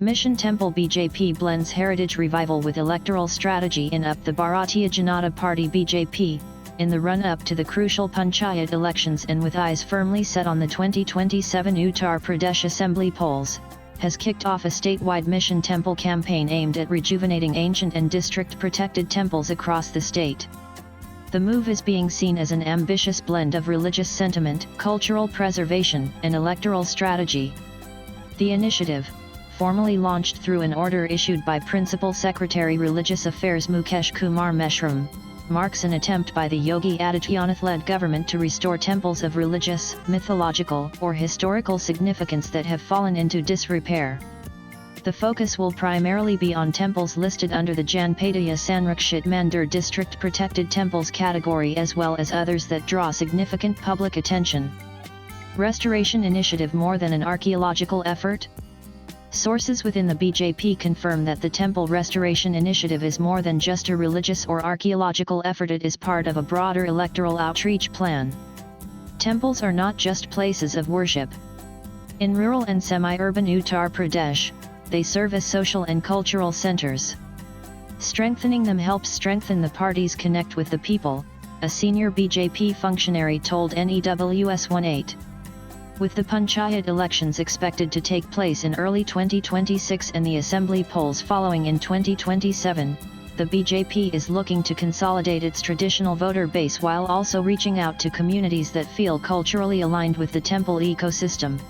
Mission Temple BJP blends heritage revival with electoral strategy in up the Bharatiya Janata Party BJP, in the run-up to the crucial Panchayat elections and with eyes firmly set on the 2027 Uttar Pradesh Assembly polls, has kicked off a statewide Mission Temple campaign aimed at rejuvenating ancient and district-protected temples across the state. The move is being seen as an ambitious blend of religious sentiment, cultural preservation, and electoral strategy. The initiative, formally launched through an order issued by Principal Secretary Religious Affairs Mukesh Kumar Meshram, marks an attempt by the Yogi Adityanath-led government to restore temples of religious, mythological, or historical significance that have fallen into disrepair. The focus will primarily be on temples listed under the Janpadaya Sanrakshit Mandir District Protected Temples category as well as others that draw significant public attention. Restoration initiative more than an archaeological effort? Sources within the BJP confirm that the Temple Restoration Initiative is more than just a religious or archaeological effort. It is part of a broader electoral outreach plan. Temples are not just places of worship. In rural and semi-urban Uttar Pradesh, they serve as social and cultural centers. Strengthening them helps strengthen the party's connect with the people, a senior BJP functionary told NEWS 18. With the Panchayat elections expected to take place in early 2026 and the assembly polls following in 2027, the BJP is looking to consolidate its traditional voter base while also reaching out to communities that feel culturally aligned with the temple ecosystem.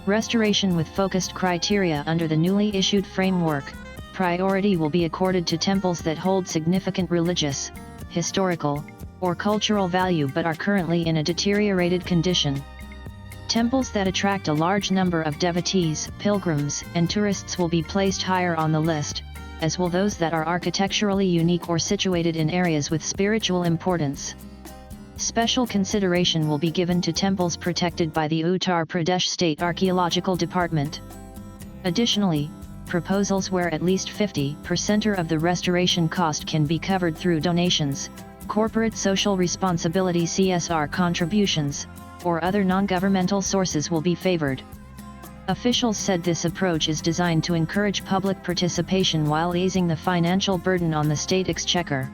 Restoration with focused criteria under the newly issued framework, priority will be accorded to temples that hold significant religious, historical, or cultural value but are currently in a deteriorated condition. Temples that attract a large number of devotees, pilgrims, and tourists will be placed higher on the list, as will those that are architecturally unique or situated in areas with spiritual importance. Special consideration will be given to temples protected by the Uttar Pradesh State Archaeological Department. Additionally, proposals where at least 50% of the restoration cost can be covered through donations, corporate social responsibility (CSR) contributions, or other non-governmental sources will be favored. Officials said this approach is designed to encourage public participation while easing the financial burden on the state exchequer.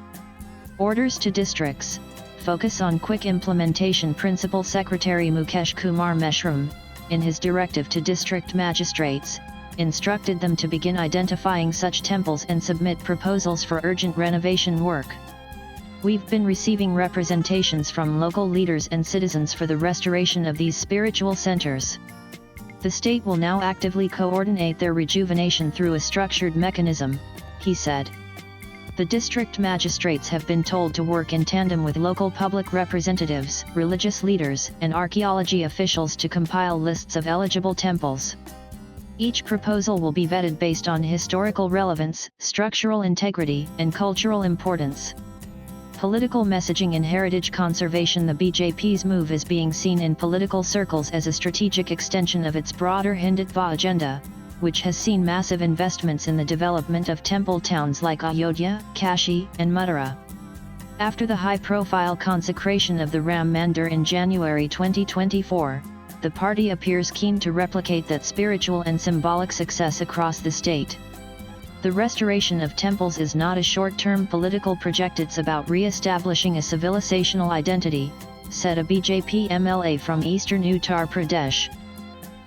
Orders to districts. Focus on quick implementation. Principal Secretary Mukesh Kumar Meshram, in his directive to district magistrates, instructed them to begin identifying such temples and submit proposals for urgent renovation work. We've been receiving representations from local leaders and citizens for the restoration of these spiritual centers. The state will now actively coordinate their rejuvenation through a structured mechanism, he said. The district magistrates have been told to work in tandem with local public representatives, religious leaders, and archaeology officials to compile lists of eligible temples. Each proposal will be vetted based on historical relevance, structural integrity, and cultural importance. Political messaging in heritage conservation. The BJP's move is being seen in political circles as a strategic extension of its broader Hindutva agenda, which has seen massive investments in the development of temple towns like Ayodhya, Kashi, and Mathura. After the high-profile consecration of the Ram Mandir in January 2024, the party appears keen to replicate that spiritual and symbolic success across the state. The restoration of temples is not a short-term political project, it's about re-establishing a civilizational identity, said a BJP MLA from eastern Uttar Pradesh.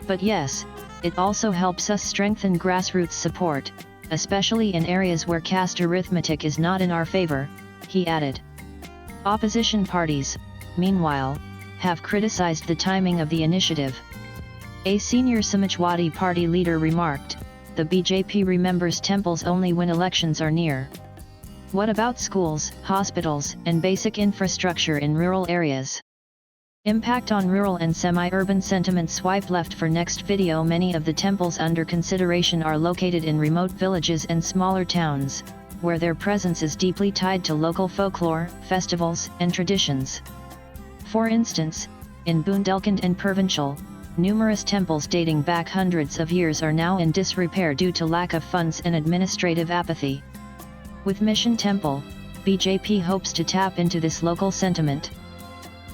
But yes, it also helps us strengthen grassroots support, especially in areas where caste arithmetic is not in our favor, he added. Opposition parties, meanwhile, have criticized the timing of the initiative. A senior Samajwadi Party leader remarked, "The BJP remembers temples only when elections are near. What about schools, hospitals, and basic infrastructure in rural areas?" Impact on rural and semi-urban sentiment. Swipe left for next video. Many of the temples under consideration are located in remote villages and smaller towns, where their presence is deeply tied to local folklore, festivals, and traditions. For instance, in Bundelkhand and Purvanchal, numerous temples dating back hundreds of years are now in disrepair due to lack of funds and administrative apathy. With Mission Temple, BJP hopes to tap into this local sentiment.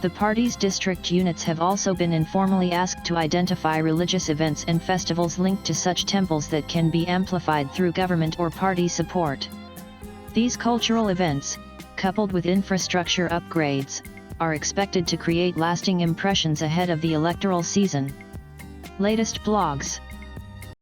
The party's district units have also been informally asked to identify religious events and festivals linked to such temples that can be amplified through government or party support. These cultural events, coupled with infrastructure upgrades, are expected to create lasting impressions ahead of the electoral season. Latest blogs.